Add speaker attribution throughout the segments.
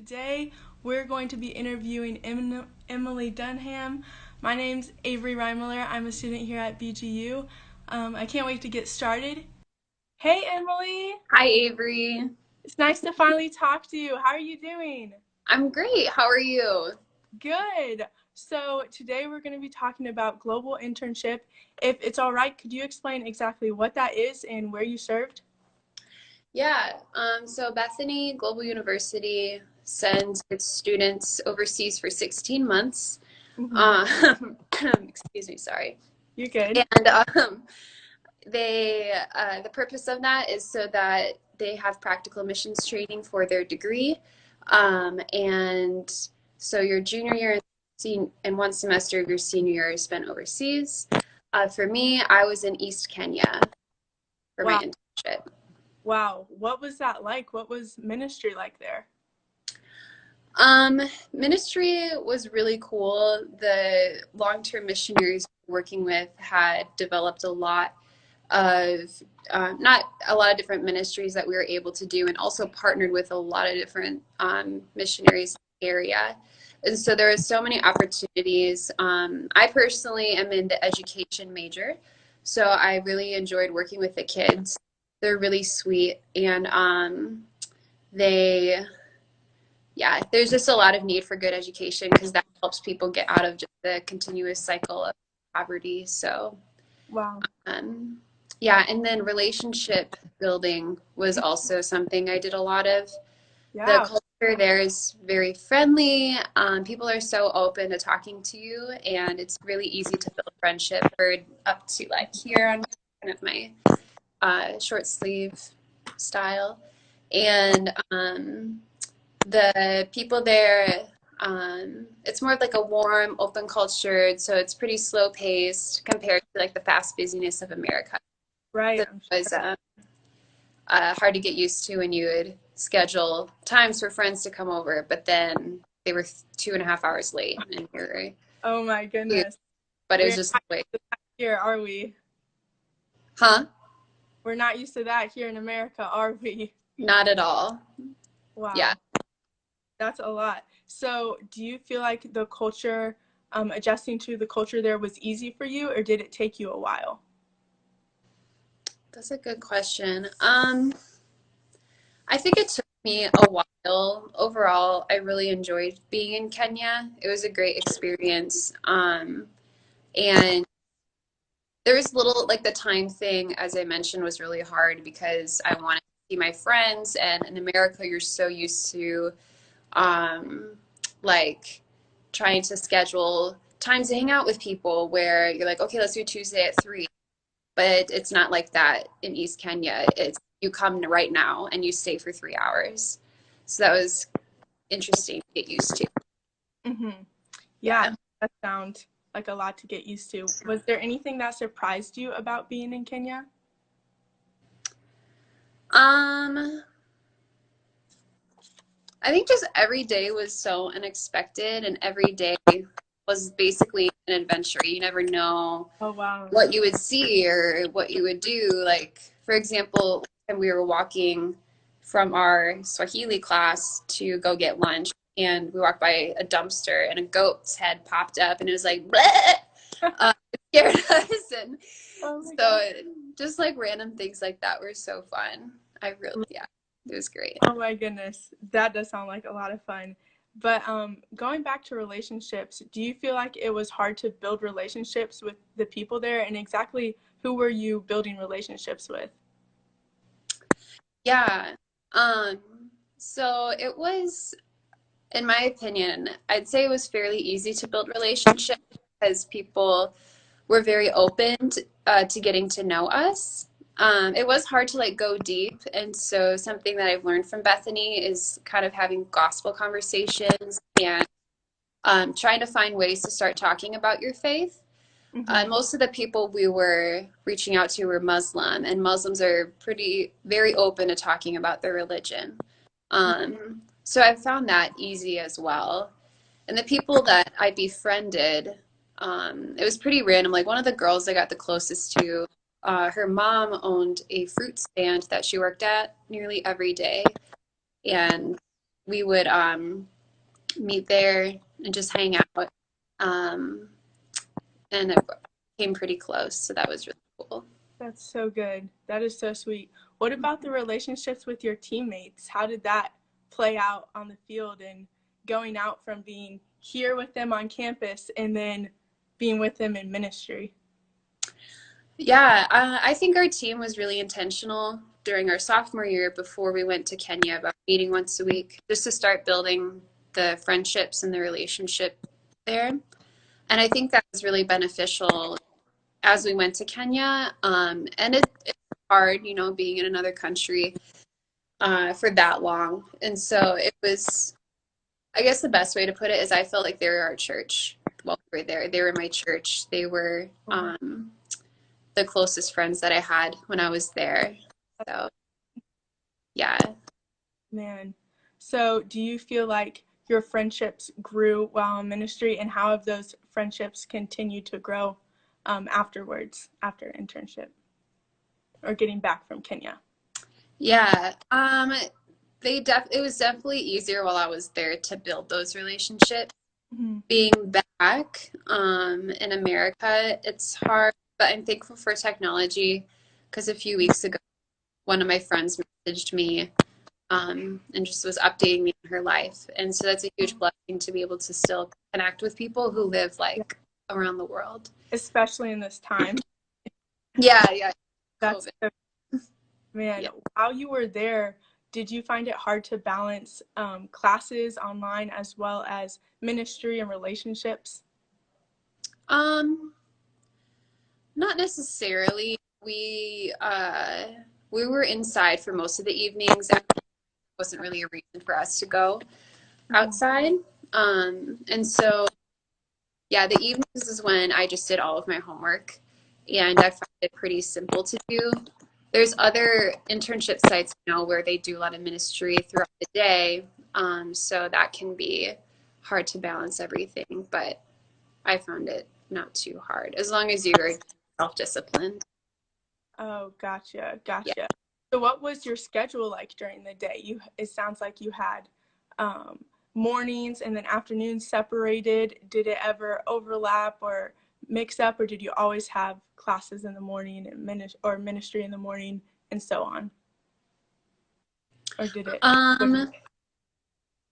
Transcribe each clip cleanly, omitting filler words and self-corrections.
Speaker 1: Today we're going to be interviewing Emily Dunham. My name's Avery Reimler. I'm a student here at BGU. I can't wait to get started. Hey Emily,
Speaker 2: Hi, Avery.
Speaker 1: it's nice to finally talk to you. How are you doing?
Speaker 2: I'm great. How are you?
Speaker 1: Good. So today we're going to be talking about global internship. If it's all right, could you explain exactly what that is and where you served?
Speaker 2: So Bethany Global University sends its students overseas for 16 months.
Speaker 1: Mm-hmm.
Speaker 2: Um, excuse me, sorry.
Speaker 1: You're good.
Speaker 2: And the purpose of that is so that they have practical missions training for their degree. And so your junior year and one semester of your senior year is spent overseas. For me, I was in East Kenya for my
Speaker 1: Wow.
Speaker 2: internship.
Speaker 1: Wow. What was that like? What was ministry like there?
Speaker 2: Ministry was really cool. The long-term missionaries we're working with had developed a lot of, not a lot of different ministries that we were able to do, and also partnered with a lot of different missionaries in the area. And so there are so many opportunities. I personally am in the education major, so I really enjoyed working with the kids. They're really sweet, and they yeah, there's just a lot of need for good education because that helps people get out of just the continuous cycle of poverty. So,
Speaker 1: Wow.
Speaker 2: um, yeah, and then relationship building was also something I did a lot of. The
Speaker 1: Yeah.
Speaker 2: culture there is very friendly. People are so open to talking to you, and it's really easy to build friendship. Or up to like here on kind of my short sleeve style, and the people there, it's more of like a warm, open culture, so it's pretty slow paced compared to like the fast busyness of America. So
Speaker 1: Right.
Speaker 2: it
Speaker 1: I'm sure.
Speaker 2: was hard to get used to when you would schedule times for friends to come over, but then they were 2.5 hours late, and you're,
Speaker 1: Oh my goodness.
Speaker 2: but it was
Speaker 1: We're
Speaker 2: just
Speaker 1: not
Speaker 2: the way,
Speaker 1: used to that here, are we?
Speaker 2: huh?
Speaker 1: We're not used to that here in America, are we?
Speaker 2: Not at all. Yeah.
Speaker 1: Wow. That's a lot. So, do you feel like the culture, adjusting to the culture there was easy for you, or did it take you a while?
Speaker 2: That's a good question. I think it took me a while. Overall, I really enjoyed being in Kenya. It was a great experience. And there was little, like the time thing, as I mentioned, was really hard because I wanted to see my friends. And in America, you're so used to um, like trying to schedule times to hang out with people where you're like, okay, let's do Tuesday at 3. But it's not like that in East Kenya. It's you come right now and you stay for 3 hours. So that was interesting to get used to.
Speaker 1: Mm-hmm. Yeah,
Speaker 2: Yeah.
Speaker 1: that sounds like a lot to get used to. Was there anything that surprised you about being in Kenya?
Speaker 2: Um, I think just every day was so unexpected, and every day was basically an adventure. You never know
Speaker 1: Oh, wow.
Speaker 2: what you would see or what you would do. Like, for example, when we were walking from our Swahili class to go get lunch, and we walked by a dumpster, and a goat's head popped up, and it was like, bleh! It scared us. And
Speaker 1: Oh my
Speaker 2: so,
Speaker 1: God.
Speaker 2: just like random things like that were so fun. Yeah, it was great.
Speaker 1: Oh my goodness. That does sound like a lot of fun. But going back to relationships, do you feel like it was hard to build relationships with the people there? And exactly who were you building relationships with?
Speaker 2: Yeah. Um, so it was, in my opinion, I'd say it was fairly easy to build relationships because people were very open to getting to know us. It was hard to like go deep, and so something that I've learned from Bethany is kind of having gospel conversations and trying to find ways to start talking about your faith.
Speaker 1: Mm-hmm.
Speaker 2: Most of the people we were reaching out to were Muslim, and Muslims are very open to talking about their religion. So I found that easy as well. And the people that I befriended, it was pretty random. Like one of the girls I got the closest to, her mom owned a fruit stand that she worked at nearly every day. And we would meet there and just hang out. Um, and it came pretty close, so that was really cool.
Speaker 1: That's so good. That is so sweet. What about the relationships with your teammates? How did that play out on the field and going out from being here with them on campus and then being with them in ministry?
Speaker 2: Yeah, I think our team was really intentional during our sophomore year before we went to Kenya about meeting once a week just to start building the friendships and the relationship there. And I think that was really beneficial as we went to Kenya. And it's hard, you know, being in another country for that long. And so it was, I guess the best way to put it is I felt like they were our church while we were there. They were my church. They were the closest friends that I had when I was there. So, yeah.
Speaker 1: Man. So, do you feel like your friendships grew while in ministry, and how have those friendships continued to grow afterwards, after internship or getting back from Kenya?
Speaker 2: Yeah. It was definitely easier while I was there to build those relationships.
Speaker 1: Mm-hmm.
Speaker 2: Being back in America, it's hard, but I'm thankful for technology because a few weeks ago, one of my friends messaged me and just was updating me on her life. And so that's a huge blessing to be able to still connect with people who live
Speaker 1: Yeah.
Speaker 2: like around the world.
Speaker 1: Especially in this time.
Speaker 2: Yeah, yeah.
Speaker 1: That's
Speaker 2: COVID.
Speaker 1: so, man.
Speaker 2: Yeah.
Speaker 1: While you were there, did you find it hard to balance classes online as well as ministry and relationships?
Speaker 2: Um, Not necessarily. We were inside for most of the evenings. There wasn't really a reason for us to go
Speaker 1: Mhm.
Speaker 2: outside. And so yeah, the evenings is when I just did all of my homework, and I find it pretty simple to do. There's other internship sites, you know, where they do a lot of ministry throughout the day, so that can be hard to balance everything, but I found it not too hard as long as you're self-disciplined.
Speaker 1: Oh, gotcha,
Speaker 2: Yeah.
Speaker 1: gotcha. So what was your schedule like during the day? It sounds like you had um, mornings and then afternoons separated. Did it ever overlap or mix up, or did you always have classes in the morning and ministry in the morning and so on? Or did it differ?
Speaker 2: Um,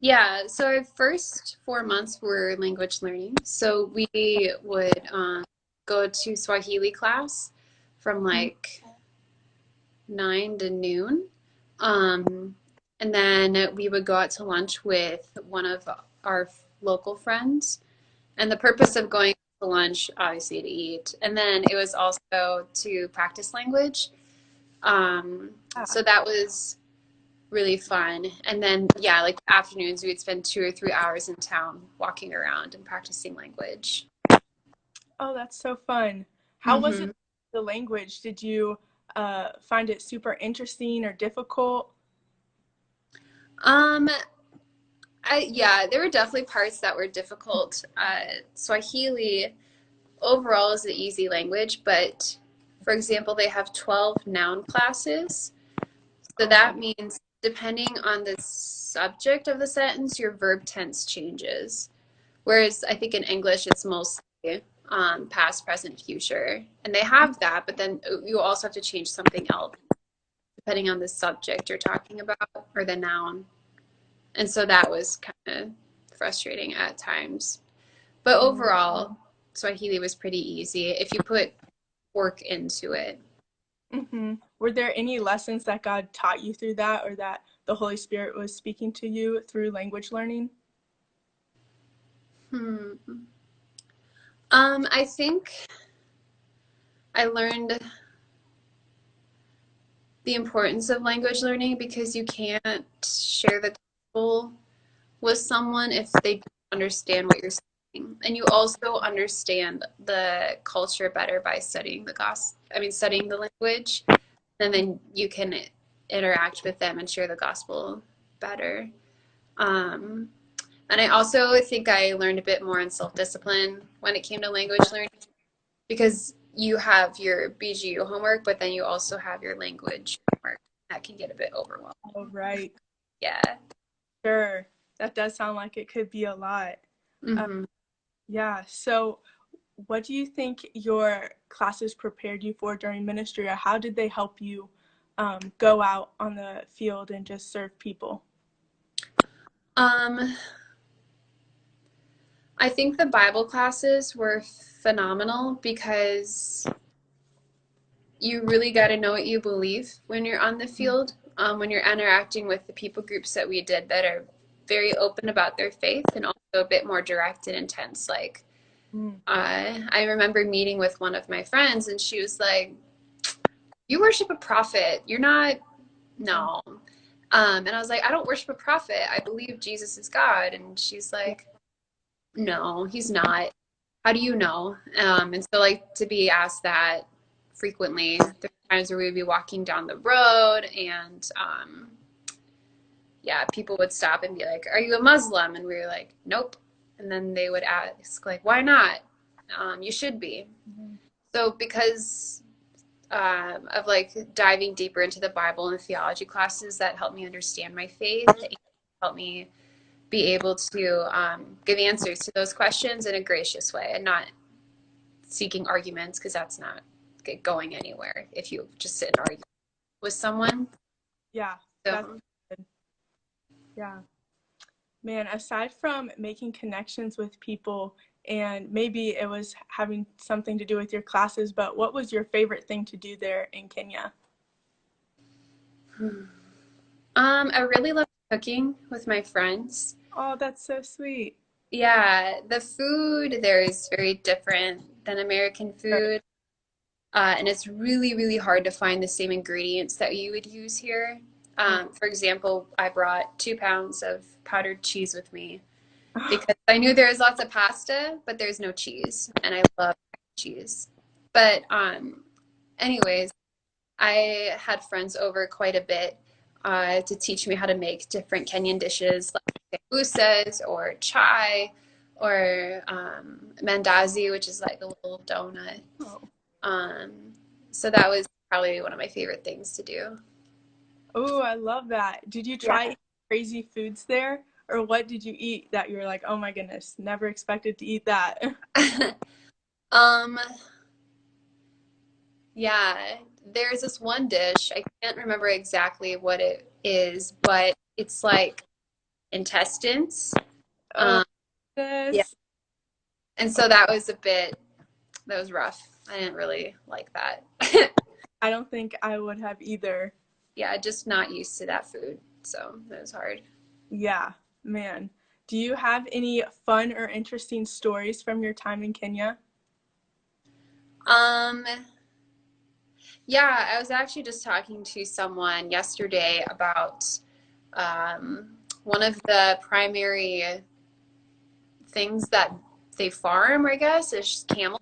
Speaker 2: yeah, so our first 4 months were language learning. So we would go to Swahili class from like 9 to noon. Um, and then we would go out to lunch with one of our local friends. And the purpose of going to lunch, obviously, to eat. And then it was also to practice language.
Speaker 1: Ah,
Speaker 2: So that was really fun. And then, yeah, like afternoons, we'd spend 2 or 3 hours in town walking around and practicing language.
Speaker 1: oh, that's so fun. How was it,
Speaker 2: hmm
Speaker 1: the language? Did you find it super interesting or difficult?
Speaker 2: Um, yeah, there were definitely parts that were difficult. Swahili overall is an easy language, but for example, they have 12 noun classes. So
Speaker 1: Oh,
Speaker 2: that
Speaker 1: wow.
Speaker 2: means depending on the subject of the sentence, your verb tense changes. Whereas I think in English, it's mostly past, present, future. And they have that, but then you also have to change something else depending on the subject you're talking about or the noun. And so that was kind of frustrating at times. But
Speaker 1: Mm.
Speaker 2: overall, Swahili was pretty easy if you put work into it.
Speaker 1: Mm-hmm. Were there any lessons that God taught you through that, or that the Holy Spirit was speaking to you through language learning?
Speaker 2: Hmm. I think I learned the importance of language learning because you can't share the gospel with someone if they don't understand what you're saying. And you also understand the culture better by studying the gospel, I mean, studying the language, and then you can interact with them and share the gospel better. Um, and I also think I learned a bit more on self discipline when it came to language learning because you have your BGU homework, but then you also have your language homework. That can get a bit overwhelming.
Speaker 1: Oh, right.
Speaker 2: Yeah.
Speaker 1: Sure. That does sound like it could be a lot. Uh,
Speaker 2: Hmm.
Speaker 1: yeah. So, what do you think your classes prepared you for during ministry, or how did they help you go out on the field and just serve people?
Speaker 2: Um, I think the Bible classes were phenomenal because you really got to know what you believe when you're on the field, when you're interacting with the people groups that we did that are very open about their faith and also a bit more direct and intense. Like,
Speaker 1: Mm.
Speaker 2: I remember meeting with one of my friends, and she was like, "You worship a prophet. You're not,
Speaker 1: Oh,
Speaker 2: no." And I was like, "I don't worship a prophet. I believe Jesus is God." And she's
Speaker 1: yeah.
Speaker 2: like, "No, he's not. How do you know?" And so, like, to be asked that frequently, there's times where we would be walking down the road, and yeah, people would stop and be like, "Are you a Muslim?" And we were like, "Nope." And then they would ask, like, "Why not?" You should be.
Speaker 1: Mhm.
Speaker 2: So, because of like diving deeper into the Bible and theology classes, that helped me understand my faith and helped me be able to give answers to those questions in a gracious way and not seeking arguments, because that's not going anywhere if you just sit and argue with someone.
Speaker 1: Yeah, that's
Speaker 2: So,
Speaker 1: good. Yeah. Man, aside from making connections with people, and maybe it was having something to do with your classes, but what was your favorite thing to do there in Kenya?
Speaker 2: I really love cooking with my friends.
Speaker 1: Oh, that's so sweet.
Speaker 2: Yeah, the food there is very different than American
Speaker 1: Sure.
Speaker 2: food. And it's really, really hard to find the same ingredients that you would use here.
Speaker 1: Mm.
Speaker 2: For example, I brought 2 pounds of powdered cheese with me because I knew there was lots of pasta, but there's no cheese, and I love cheese. But anyways, I had friends over quite a bit to teach me how to make different Kenyan dishes like sambusas or chai or mandazi, which is like a little donut.
Speaker 1: Oh.
Speaker 2: Um, so that was probably one of my favorite things to do.
Speaker 1: Oh, I love that. Did you
Speaker 2: Yeah.
Speaker 1: try crazy foods there? Or what did you eat that you were like, oh my goodness, never expected to eat that?
Speaker 2: um, yeah, there's this one dish. I can't remember exactly what it is, but it's like intestines.
Speaker 1: Oh,
Speaker 2: Um, yeah.
Speaker 1: this.
Speaker 2: And so that was rough. I didn't really like that.
Speaker 1: I don't think I would have either.
Speaker 2: Yeah, just not used to that food. So that was hard.
Speaker 1: Yeah, man. Do you have any fun or interesting stories from your time in Kenya?
Speaker 2: Um, yeah, I was actually just talking to someone yesterday about one of the primary things that they farm, I guess, is camels.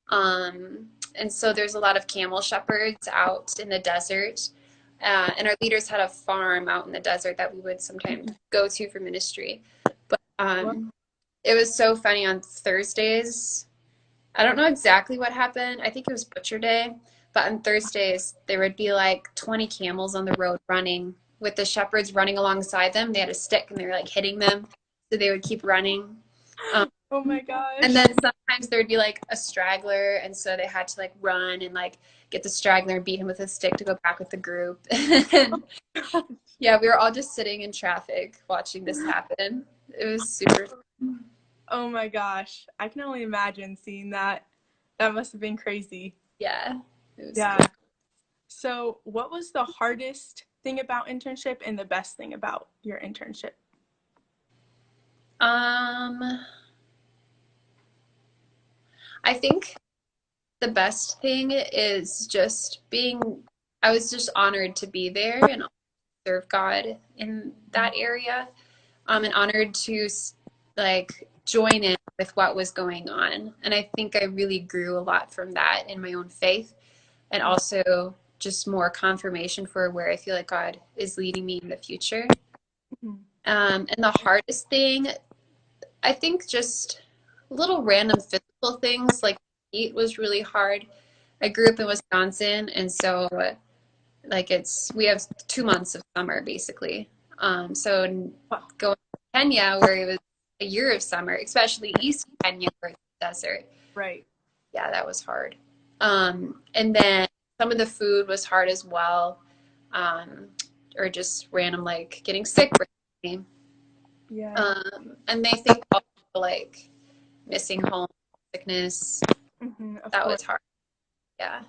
Speaker 2: And so there's a lot of camel shepherds out in the desert. And our leaders had a farm out in the desert that we would sometimes go to for ministry. But
Speaker 1: What?
Speaker 2: it was so funny on Thursdays. I don't know exactly what happened. I think it was Butcher Day. But on Thursdays, there would be like 20 camels on the road running with the shepherds running alongside them. They had a stick and they were like hitting them. So they would keep running. Um,
Speaker 1: Oh my
Speaker 2: and
Speaker 1: gosh.
Speaker 2: then sometimes there'd be like a straggler. And so they had to like run and like get the straggler and beat him with a stick to go back with the group. And yeah, we were all just sitting in traffic watching this happen. It was super fun.
Speaker 1: Oh my gosh. I can only imagine seeing that. That must have been crazy.
Speaker 2: Yeah, it was
Speaker 1: Yeah.
Speaker 2: cool.
Speaker 1: So, what was the hardest thing about internship and the best thing about your internship?
Speaker 2: Um, I think the best thing is just being, I was just honored to be there and serve God in that area. And honored to like join in with what was going on. And I think I really grew a lot from that in my own faith and also just more confirmation for where I feel like God is leading me in the future.
Speaker 1: Mhm.
Speaker 2: And the hardest thing, I think just little random physical things like heat was really hard. I grew up in Wisconsin, and so like we have 2 months of summer basically. So
Speaker 1: Wow.
Speaker 2: going to Kenya, where it was a year of summer, especially East Kenya, where it's desert,
Speaker 1: Right.
Speaker 2: yeah, that was hard. And then some of the food was hard as well, um, or just random like getting sick. Randomly.
Speaker 1: Yeah.
Speaker 2: And they think also like missing home, sickness,
Speaker 1: Of
Speaker 2: that
Speaker 1: course.
Speaker 2: was hard. Yeah.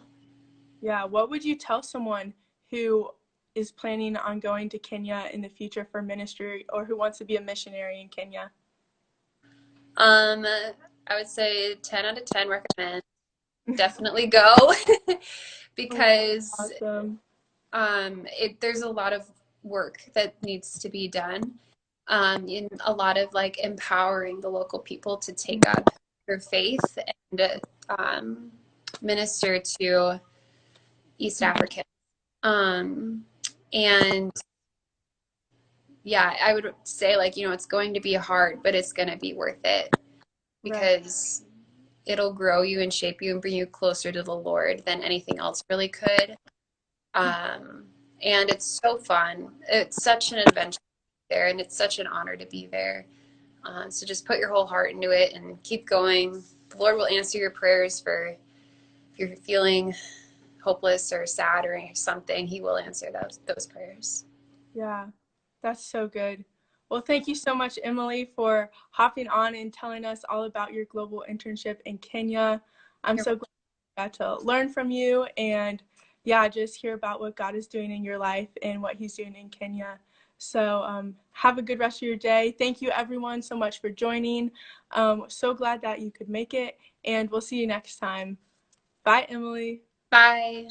Speaker 1: Yeah. What would you tell someone who is planning on going to Kenya in the future for ministry or who wants to be a missionary in Kenya?
Speaker 2: Um, I would say 10 out of 10 recommend. Definitely go because
Speaker 1: Awesome.
Speaker 2: there's a lot of work that needs to be done, in a lot of like empowering the local people to take up their faith and minister to East
Speaker 1: Mhm.
Speaker 2: Africans. Um, and yeah, I would say like, it's going to be hard, but it's going to be worth it
Speaker 1: Right.
Speaker 2: because it'll grow you and shape you and bring you closer to the Lord than anything else really could. Um, and it's so fun. It's such an adventure there, and it's such an honor to be there. So just put your whole heart into it and keep going. The Lord will answer your prayers for if you're feeling hopeless or sad or something. He will answer those prayers.
Speaker 1: Yeah. That's so good. Well, thank you so much, Emily, for hopping on and telling us all about your global internship in Kenya. I'm
Speaker 2: You're
Speaker 1: so glad I got to learn from you and, yeah, just hear about what God is doing in your life and what He's doing in Kenya. So, have a good rest of your day. Thank you, everyone, so much for joining. So glad that you could make it, and we'll see you next time. Bye, Emily.
Speaker 2: Bye.